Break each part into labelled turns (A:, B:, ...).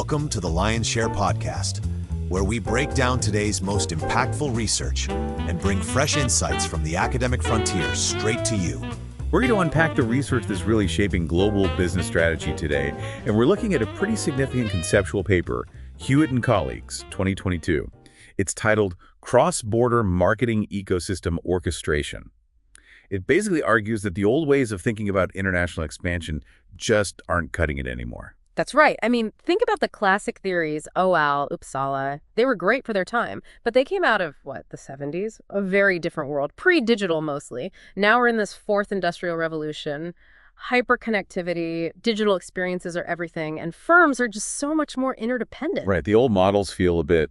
A: Welcome to the Lion's Share podcast, where we break down today's most impactful research and bring fresh insights from the academic frontier straight to you.
B: We're going to unpack the research that's really shaping global business strategy today, and we're looking at a pretty significant conceptual paper, Hewett and colleagues, 2022. It's titled Cross-Border Marketing Ecosystem Orchestration. It basically argues that the old ways of thinking about international expansion just aren't cutting it anymore.
C: That's right. I mean, think about the classic theories, Uppsala. They were great for their time, but they came out of, the 70s? A very different world, pre-digital mostly. Now we're in this fourth industrial revolution. Hyperconnectivity, digital experiences are everything, and firms are just so much more interdependent.
B: Right. The old models feel a bit,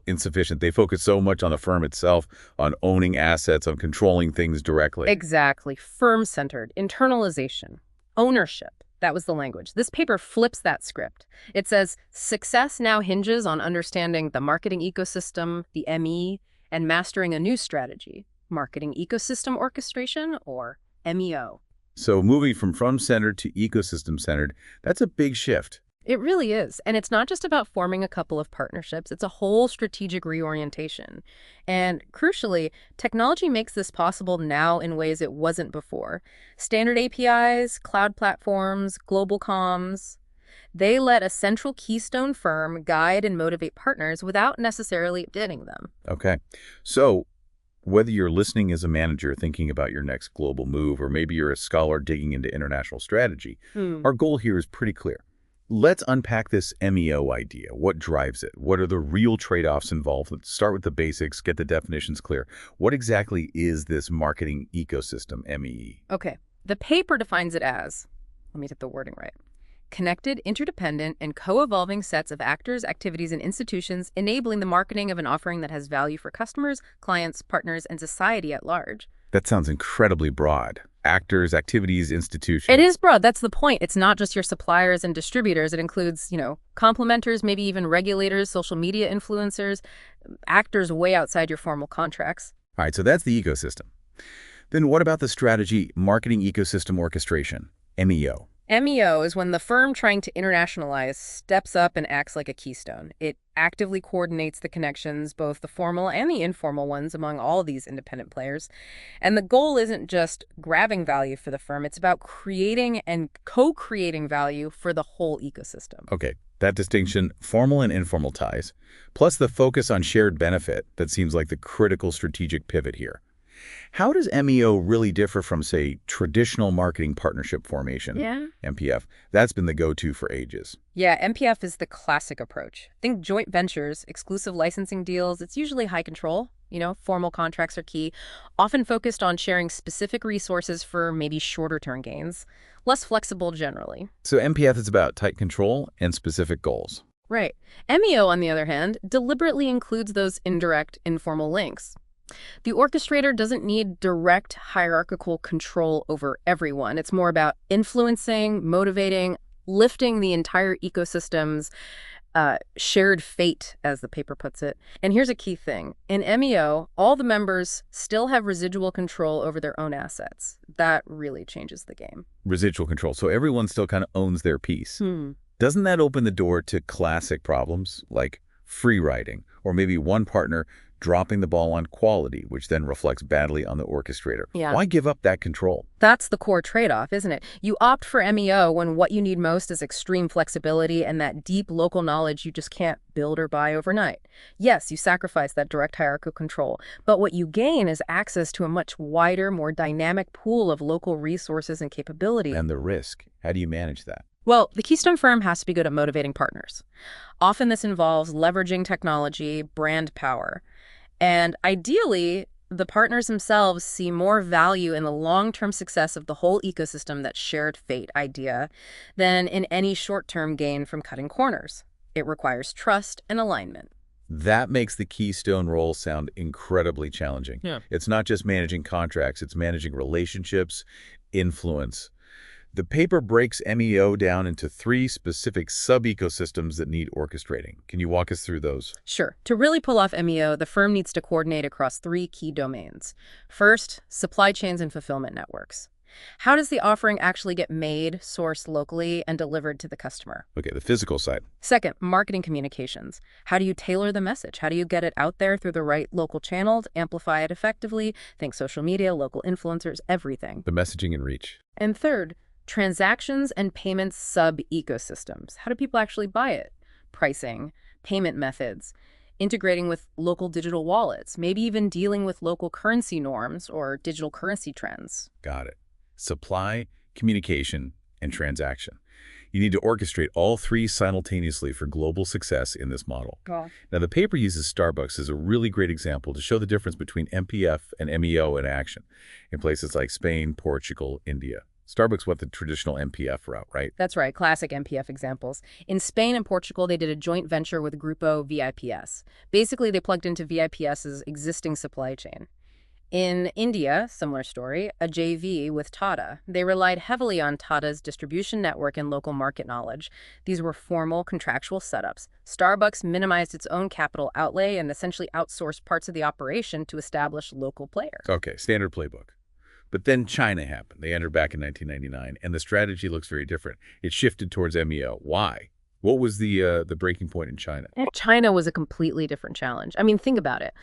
B: insufficient. They focus so much on the firm itself, on owning assets, on controlling things directly.
C: Exactly. Firm-centered, internalization, ownership. That was the language. This paper flips that script. It says, success now hinges on understanding the marketing ecosystem, the ME, and mastering a new strategy, Marketing Ecosystem Orchestration, or MEO.
B: So moving from firm-centered to ecosystem-centered, that's a big shift.
C: It really is. And it's not just about forming a couple of partnerships. It's a whole strategic reorientation. And crucially, technology makes this possible now in ways it wasn't before. Standard APIs, cloud platforms, global comms, they let a central keystone firm guide and motivate partners without necessarily bidding them.
B: Okay. So whether you're listening as a manager thinking about your next global move, or maybe you're a scholar digging into international strategy, our goal here is pretty clear. Let's unpack this MEO idea. What drives it? What are the real trade-offs involved? Let's start with the basics, get the definitions clear. What exactly is this marketing ecosystem, MEE?
C: Okay. The paper defines it as, let me get the wording right, connected, interdependent, and co-evolving sets of actors, activities, and institutions enabling the marketing of an offering that has value for customers, clients, partners, and society at large.
B: That sounds incredibly broad. Actors, activities, institutions.
C: It is broad. That's the point. It's not just your suppliers and distributors. It includes, complementers, maybe even regulators, social media influencers, actors way outside your formal contracts.
B: All right, so that's the ecosystem. Then what about the strategy Marketing Ecosystem Orchestration, MEO?
C: MEO is when the firm trying to internationalize steps up and acts like a keystone. It actively coordinates the connections, both the formal and the informal ones, among all these independent players. And the goal isn't just grabbing value for the firm. It's about creating and co-creating value for the whole ecosystem.
B: Okay, that distinction, formal and informal ties, plus the focus on shared benefit, that seems like the critical strategic pivot here. How does MEO really differ from, say, traditional marketing partnership formation?
C: Yeah.
B: MPF. That's been the go-to for ages.
C: Yeah, MPF is the classic approach. Think joint ventures, exclusive licensing deals. It's usually high control. Formal contracts are key, often focused on sharing specific resources for maybe shorter-term gains, less flexible generally.
B: So MPF is about tight control and specific goals.
C: Right. MEO, on the other hand, deliberately includes those indirect, informal links. The orchestrator doesn't need direct hierarchical control over everyone. It's more about influencing, motivating, lifting the entire ecosystem's shared fate, as the paper puts it. And here's a key thing. In MEO, all the members still have residual control over their own assets. That really changes the game.
B: Residual control. So everyone still kind of owns their piece. Doesn't that open the door to classic problems like free riding, or maybe one partner dropping the ball on quality, which then reflects badly on the orchestrator?
C: Yeah.
B: Why give up that control?
C: That's the core trade-off, isn't it? You opt for MEO when what you need most is extreme flexibility and that deep local knowledge you just can't build or buy overnight. Yes, you sacrifice that direct hierarchical control, but what you gain is access to a much wider, more dynamic pool of local resources and capability.
B: And the risk. How do you manage that?
C: Well, the keystone firm has to be good at motivating partners. Often this involves leveraging technology, brand power. And ideally, the partners themselves see more value in the long-term success of the whole ecosystem, that shared fate idea, than in any short-term gain from cutting corners. It requires trust and alignment.
B: That makes the keystone role sound incredibly challenging.
C: Yeah.
B: It's not just managing contracts, it's managing relationships, influence. The paper breaks MEO down into 3 specific sub-ecosystems that need orchestrating. Can you walk us through those?
C: Sure. To really pull off MEO, the firm needs to coordinate across 3 key domains. First, supply chains and fulfillment networks. How does the offering actually get made, sourced locally, and delivered to the customer?
B: Okay, the physical side.
C: Second, marketing communications. How do you tailor the message? How do you get it out there through the right local channels, amplify it effectively? Think social media, local influencers, everything.
B: The messaging and reach.
C: And third, transactions and payments sub-ecosystems. How do people actually buy it? Pricing, payment methods, integrating with local digital wallets, maybe even dealing with local currency norms or digital currency trends.
B: Got it. Supply, communication, and transaction. You need to orchestrate all three simultaneously for global success in this model.
C: Gosh.
B: Now, the paper uses Starbucks as a really great example to show the difference between MPF and MEO in action in places like Spain, Portugal, India. Starbucks went the traditional MPF route, right?
C: That's right, classic MPF examples. In Spain and Portugal, they did a joint venture with Grupo VIPS. Basically, they plugged into VIPS's existing supply chain. In India, similar story, a JV with Tata. They relied heavily on Tata's distribution network and local market knowledge. These were formal contractual setups. Starbucks minimized its own capital outlay and essentially outsourced parts of the operation to establish local players.
B: Okay, standard playbook. But then China happened. They entered back in 1999, and the strategy looks very different. It shifted towards MEO. Why? What was the breaking point in China?
C: China was a completely different challenge. I mean, think about it.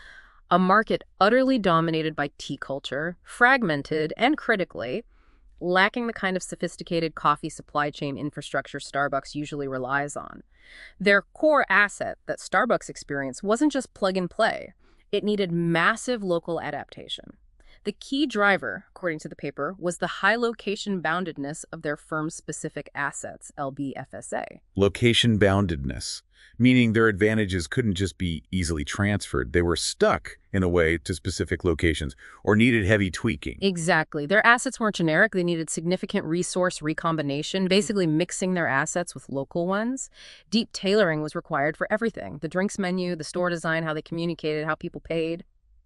C: A market utterly dominated by tea culture, fragmented and critically, lacking the kind of sophisticated coffee supply chain infrastructure Starbucks usually relies on. Their core asset that Starbucks experienced wasn't just plug and play. It needed massive local adaptation. The key driver, according to the paper, was the high location boundedness of their firm's specific assets, LBFSA.
B: Location boundedness, meaning their advantages couldn't just be easily transferred. They were stuck, in a way, to specific locations or needed heavy tweaking.
C: Exactly. Their assets weren't generic. They needed significant resource recombination, basically mixing their assets with local ones. Deep tailoring was required for everything. The drinks menu, the store design, how they communicated, how people paid.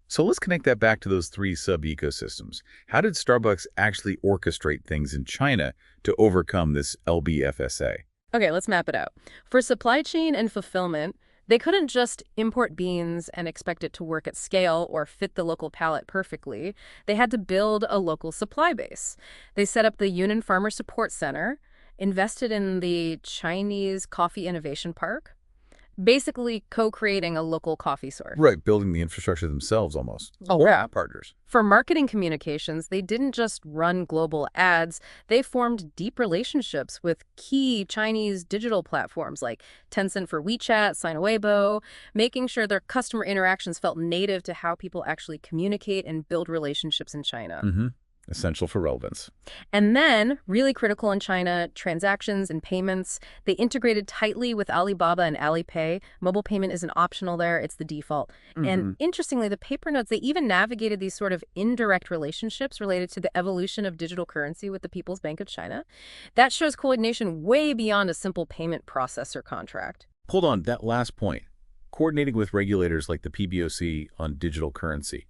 B: So let's connect that back to those three sub-ecosystems. How did Starbucks actually orchestrate things in China to overcome this LBFSA?
C: Okay, let's map it out. For supply chain and fulfillment, they couldn't just import beans and expect it to work at scale or fit the local palate perfectly. They had to build a local supply base. They set up the Yunnan Farmer Support Center, invested in the Chinese Coffee Innovation Park, basically co-creating a local coffee source.
B: Right, building the infrastructure themselves almost.
C: Oh, yeah.
B: Partners.
C: For marketing communications, they didn't just run global ads. They formed deep relationships with key Chinese digital platforms like Tencent for WeChat, Sino-Weibo, making sure their customer interactions felt native to how people actually communicate and build relationships in China.
B: Mm-hmm. Essential for relevance.
C: And then, really critical in China, transactions and payments. They integrated tightly with Alibaba and Alipay. Mobile payment isn't optional there, it's the default.
B: Mm-hmm.
C: And interestingly, the paper notes, they even navigated these sort of indirect relationships related to the evolution of digital currency with the People's Bank of China. That shows coordination way beyond a simple payment processor contract.
B: Hold on, that last point. Coordinating with regulators like the PBOC on digital currency.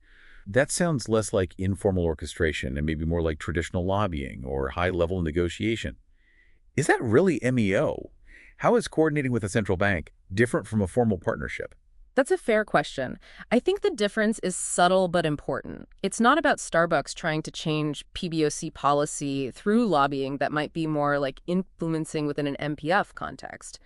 B: That sounds less like informal orchestration and maybe more like traditional lobbying or high-level negotiation. Is that really MEO? How is coordinating with a central bank different from a formal partnership?
C: That's a fair question. I think the difference is subtle but important. It's not about Starbucks trying to change PBOC policy through lobbying that might be more like influencing within an MPF context.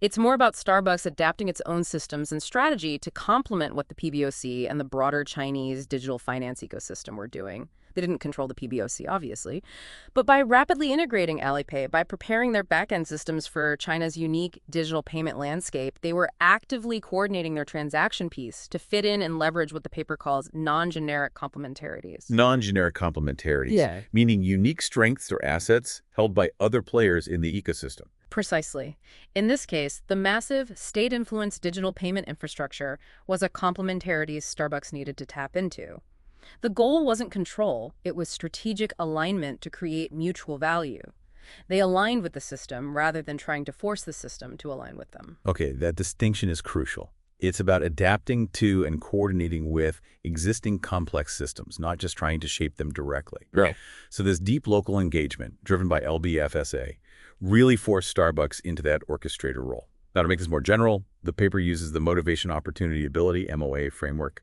C: It's more about Starbucks adapting its own systems and strategy to complement what the PBOC and the broader Chinese digital finance ecosystem were doing. They didn't control the PBOC, obviously. But by rapidly integrating Alipay, by preparing their back-end systems for China's unique digital payment landscape, they were actively coordinating their transaction piece to fit in and leverage what the paper calls non-generic complementarities.
B: Non-generic complementarities,
C: Yeah.
B: Meaning unique strengths or assets held by other players in the ecosystem.
C: Precisely. In this case, the massive state-influenced digital payment infrastructure was a complementarity Starbucks needed to tap into. The goal wasn't control, it was strategic alignment to create mutual value. They aligned with the system rather than trying to force the system to align with them.
B: Okay, that distinction is crucial. It's about adapting to and coordinating with existing complex systems, not just trying to shape them directly.
C: Right.
B: So this deep local engagement, driven by LBFSA, really forced Starbucks into that orchestrator role. Now, to make this more general, the paper uses the Motivation Opportunity Ability, MOA, framework.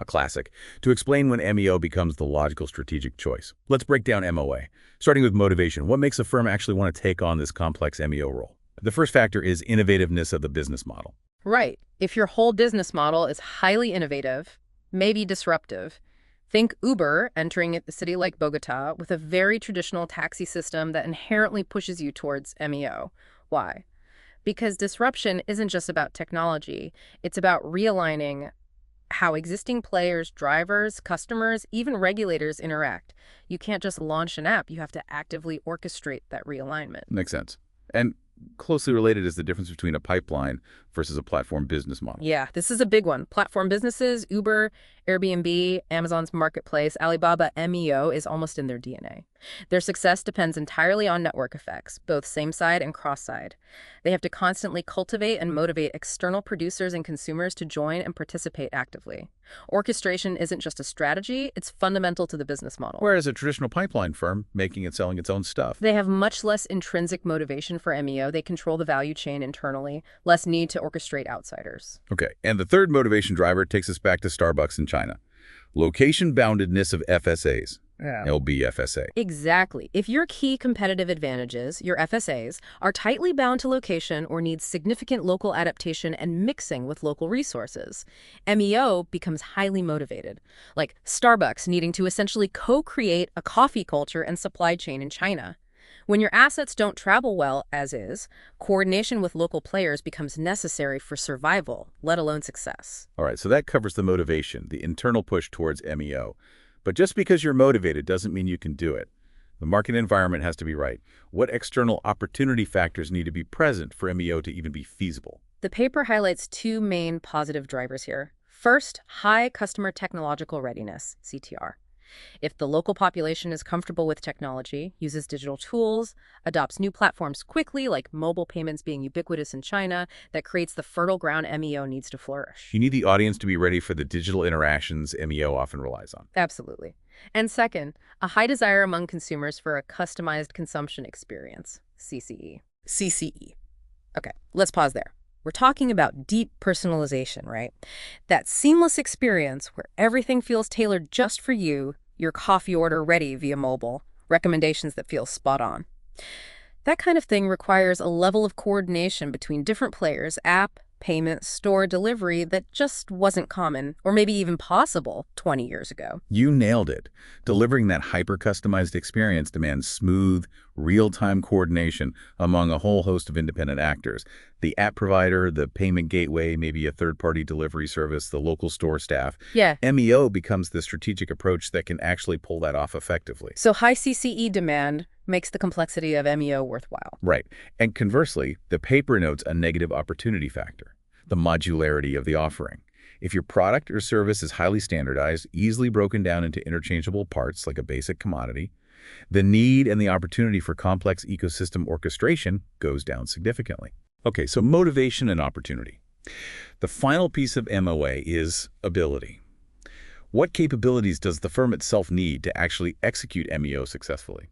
B: a classic, to explain when MEO becomes the logical strategic choice. Let's break down MOA. Starting with motivation, what makes a firm actually want to take on this complex MEO role? The first factor is innovativeness of the business model.
C: Right. If your whole business model is highly innovative, maybe disruptive, think Uber entering a city like Bogota with a very traditional taxi system that inherently pushes you towards MEO. Why? Because disruption isn't just about technology. It's about realigning how existing players, drivers, customers, even regulators interact. You can't just launch an app. You have to actively orchestrate that realignment.
B: Makes sense. And closely related is the difference between a pipeline versus a platform business model.
C: Yeah, this is a big one. Platform businesses, Uber, Airbnb, Amazon's marketplace, Alibaba, MEO is almost in their DNA. Their success depends entirely on network effects, both same-side and cross-side. They have to constantly cultivate and motivate external producers and consumers to join and participate actively. Orchestration isn't just a strategy, it's fundamental to the business model.
B: Whereas a traditional pipeline firm, making and selling its own stuff.
C: They have much less intrinsic motivation for MEO. They control the value chain internally, less need to orchestrate outsiders.
B: Okay, and the third motivation driver takes us back to Starbucks in China. Location boundedness of FSAs. LBFSA.
C: Exactly. If your key competitive advantages, your FSAs, are tightly bound to location or need significant local adaptation and mixing with local resources, MEO becomes highly motivated. Like Starbucks needing to essentially co-create a coffee culture and supply chain in China. When your assets don't travel well, as is, coordination with local players becomes necessary for survival, let alone success.
B: All right, so that covers the motivation, the internal push towards MEO. But just because you're motivated doesn't mean you can do it. The market environment has to be right. What external opportunity factors need to be present for MEO to even be feasible?
C: The paper highlights two main positive drivers here. First, high customer technological readiness, CTR. If the local population is comfortable with technology, uses digital tools, adopts new platforms quickly, like mobile payments being ubiquitous in China, that creates the fertile ground MEO needs to flourish.
B: You need the audience to be ready for the digital interactions MEO often relies on.
C: Absolutely. And second, a high desire among consumers for a customized consumption experience, CCE. CCE. Okay, let's pause there. We're talking about deep personalization, right? That seamless experience where everything feels tailored just for you, your coffee order ready via mobile, recommendations that feel spot on. That kind of thing requires a level of coordination between different players, app, payment, store, delivery that just wasn't common, or maybe even possible 20 years ago.
B: You nailed it. Delivering that hyper-customized experience demands smooth, real-time coordination among a whole host of independent actors. The app provider, the payment gateway, maybe a third-party delivery service, the local store staff.
C: Yeah.
B: MEO becomes the strategic approach that can actually pull that off effectively.
C: So high CCE demand makes the complexity of MEO worthwhile.
B: Right. And conversely, the paper notes a negative opportunity factor, the modularity of the offering. If your product or service is highly standardized, easily broken down into interchangeable parts like a basic commodity, the need and the opportunity for complex ecosystem orchestration goes down significantly. Okay, so motivation and opportunity. The final piece of MOA is ability. What capabilities does the firm itself need to actually execute MEO successfully?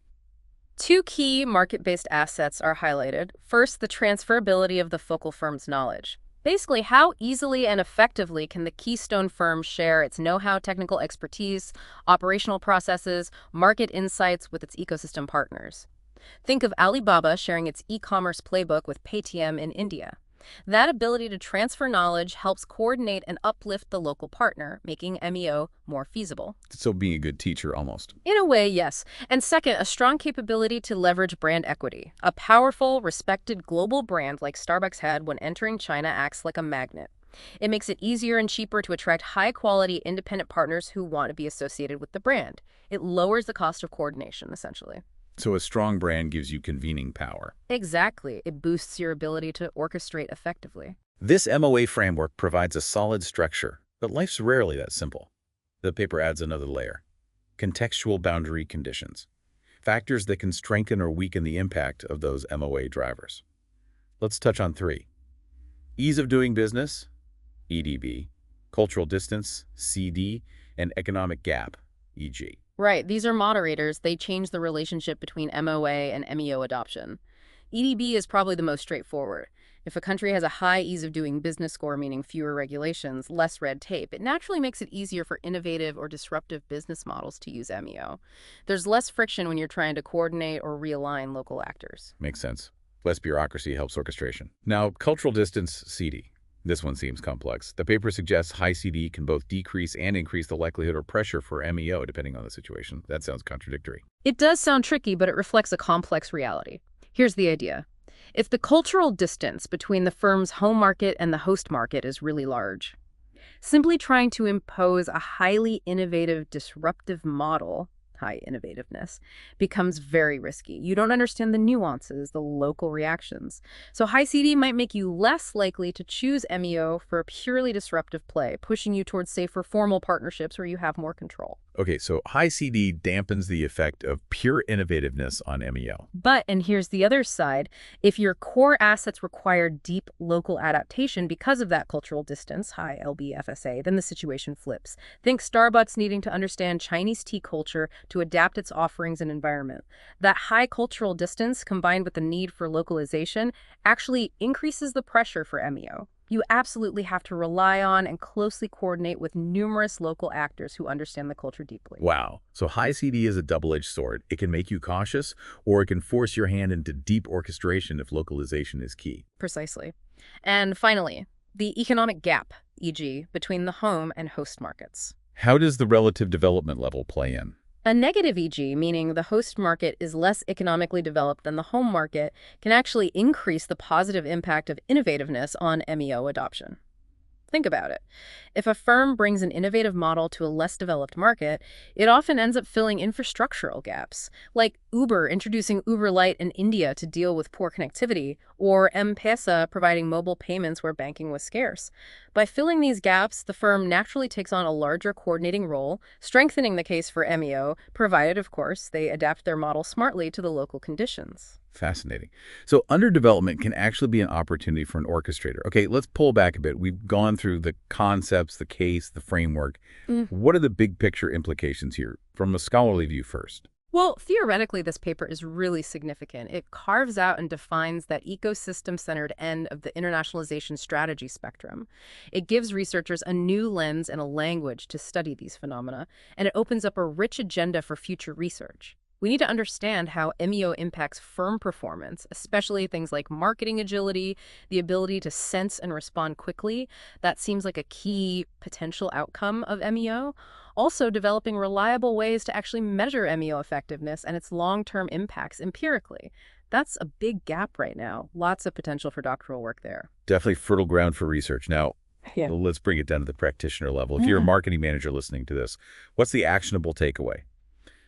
C: Two key market-based assets are highlighted. First, the transferability of the focal firm's knowledge. Basically, how easily and effectively can the keystone firm share its know-how, technical expertise, operational processes, market insights with its ecosystem partners? Think of Alibaba sharing its e-commerce playbook with Paytm in India. That ability to transfer knowledge helps coordinate and uplift the local partner, making MEO more feasible.
B: So being a good teacher, almost.
C: In a way, yes. And second, a strong capability to leverage brand equity. A powerful, respected global brand like Starbucks had when entering China acts like a magnet. It makes it easier and cheaper to attract high-quality independent partners who want to be associated with the brand. It lowers the cost of coordination, essentially.
B: So a strong brand gives you convening power.
C: Exactly. It boosts your ability to orchestrate effectively.
B: This MOA framework provides a solid structure, but life's rarely that simple. The paper adds another layer: contextual boundary conditions, factors that can strengthen or weaken the impact of those MOA drivers. Let's touch on three: ease of doing business, EDB, cultural distance, CD, and economic gap, EG.
C: Right. These are moderators. They change the relationship between MOA and MEO adoption. EDB is probably the most straightforward. If a country has a high ease of doing business score, meaning fewer regulations, less red tape, it naturally makes it easier for innovative or disruptive business models to use MEO. There's less friction when you're trying to coordinate or realign local actors.
B: Makes sense. Less bureaucracy helps orchestration. Now, cultural distance, CD. This one seems complex. The paper suggests high CD can both decrease and increase the likelihood or pressure for MEO, depending on the situation. That sounds contradictory.
C: It does sound tricky, but it reflects a complex reality. Here's the idea. If the cultural distance between the firm's home market and the host market is really large, simply trying to impose a highly innovative, disruptive model, high innovativeness, becomes very risky. You don't understand the nuances, the local reactions. So high CD might make you less likely to choose MEO for a purely disruptive play, pushing you towards safer formal partnerships where you have more control.
B: Okay, so high CD dampens the effect of pure innovativeness on MEO.
C: But, and here's the other side, if your core assets require deep local adaptation because of that cultural distance, high LBFSA, then the situation flips. Think Starbucks needing to understand Chinese tea culture to adapt its offerings and environment. That high cultural distance, combined with the need for localization, actually increases the pressure for MEO. You absolutely have to rely on and closely coordinate with numerous local actors who understand the culture deeply.
B: Wow. So high CD is a double-edged sword. It can make you cautious, or it can force your hand into deep orchestration if localization is key.
C: Precisely. And finally, the economic gap, e.g., between the home and host markets.
B: How does the relative development level play in?
C: A negative e.g., meaning the host market is less economically developed than the home market, can actually increase the positive impact of innovativeness on MEO adoption. Think about it. If a firm brings an innovative model to a less developed market, it often ends up filling infrastructural gaps, like Uber introducing Uber Lite in India to deal with poor connectivity, or M-Pesa providing mobile payments where banking was scarce. By filling these gaps, the firm naturally takes on a larger coordinating role, strengthening the case for MEO, provided, of course, they adapt their model smartly to the local conditions.
B: Fascinating. So underdevelopment can actually be an opportunity for an orchestrator. Okay, let's pull back a bit. We've gone through the concepts, the case, the framework. What are the big picture implications here from a scholarly view first?
C: Well, theoretically, this paper is really significant. It carves out and defines that ecosystem-centered end of the internationalization strategy spectrum. It gives researchers a new lens and a language to study these phenomena, and it opens up a rich agenda for future research. We need to understand how MEO impacts firm performance, especially things like marketing agility, the ability to sense and respond quickly. That seems like a key potential outcome of MEO. Also, developing reliable ways to actually measure MEO effectiveness and its long-term impacts empirically. That's a big gap right now. Lots of potential for doctoral work there.
B: Definitely fertile ground for research. Now, let's bring it down to the practitioner level. If you're a marketing manager listening to this, what's the actionable takeaway?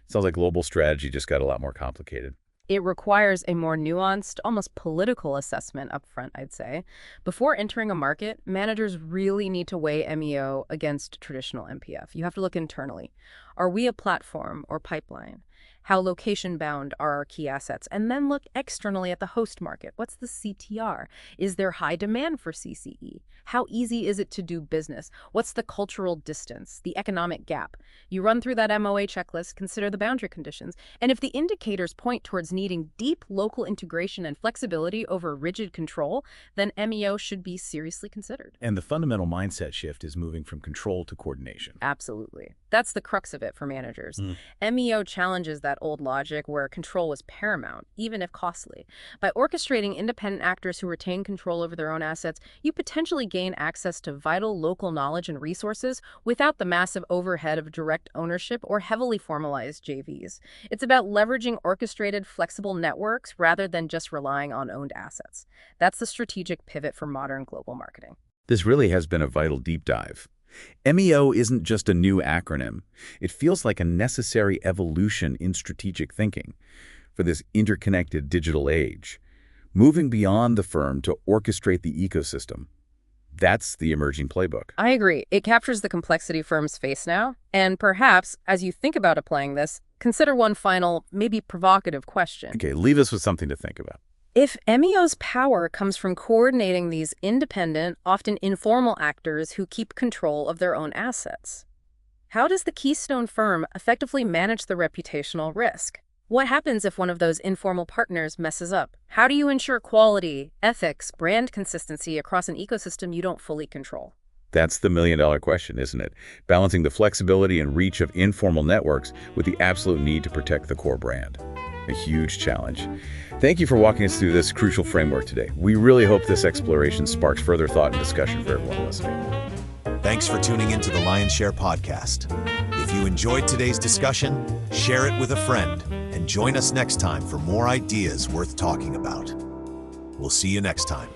B: Sounds like global strategy just got a lot more complicated.
C: It requires a more nuanced, almost political assessment up front, I'd say. Before entering a market, managers really need to weigh MEO against traditional MPF. You have to look internally. Are we a platform or pipeline? How location-bound are our key assets? And then look externally at the host market. What's the CTR? Is there high demand for CCE? How easy is it to do business? What's the cultural distance, the economic gap? You run through that MOA checklist, consider the boundary conditions, and if the indicators point towards needing deep local integration and flexibility over rigid control, then MEO should be seriously considered.
B: And the fundamental mindset shift is moving from control to coordination.
C: Absolutely. That's the crux of it for managers. MEO challenges that old logic where control was paramount, even if costly. By orchestrating independent actors who retain control over their own assets, you potentially gain access to vital local knowledge and resources without the massive overhead of direct ownership or heavily formalized JVs. It's about leveraging orchestrated, flexible networks rather than just relying on owned assets. That's the strategic pivot for modern global marketing.
B: This really has been a vital deep dive. MEO isn't just a new acronym. It feels like a necessary evolution in strategic thinking for this interconnected digital age, moving beyond the firm to orchestrate the ecosystem. That's the emerging playbook.
C: I agree. It captures the complexity firms face now. And perhaps, as you think about applying this, consider one final, maybe provocative question.
B: Okay, leave us with something to think about.
C: If MEO's power comes from coordinating these independent, often informal actors who keep control of their own assets, how does the keystone firm effectively manage the reputational risk? What happens if one of those informal partners messes up? How do you ensure quality, ethics, brand consistency across an ecosystem you don't fully control?
B: That's the million-dollar question, isn't it? Balancing the flexibility and reach of informal networks with the absolute need to protect the core brand. A huge challenge. Thank you for walking us through this crucial framework today. We really hope this exploration sparks further thought and discussion for everyone listening.
A: Thanks for tuning into the Lion's Share podcast. If you enjoyed today's discussion, share it with a friend and join us next time for more ideas worth talking about. We'll see you next time.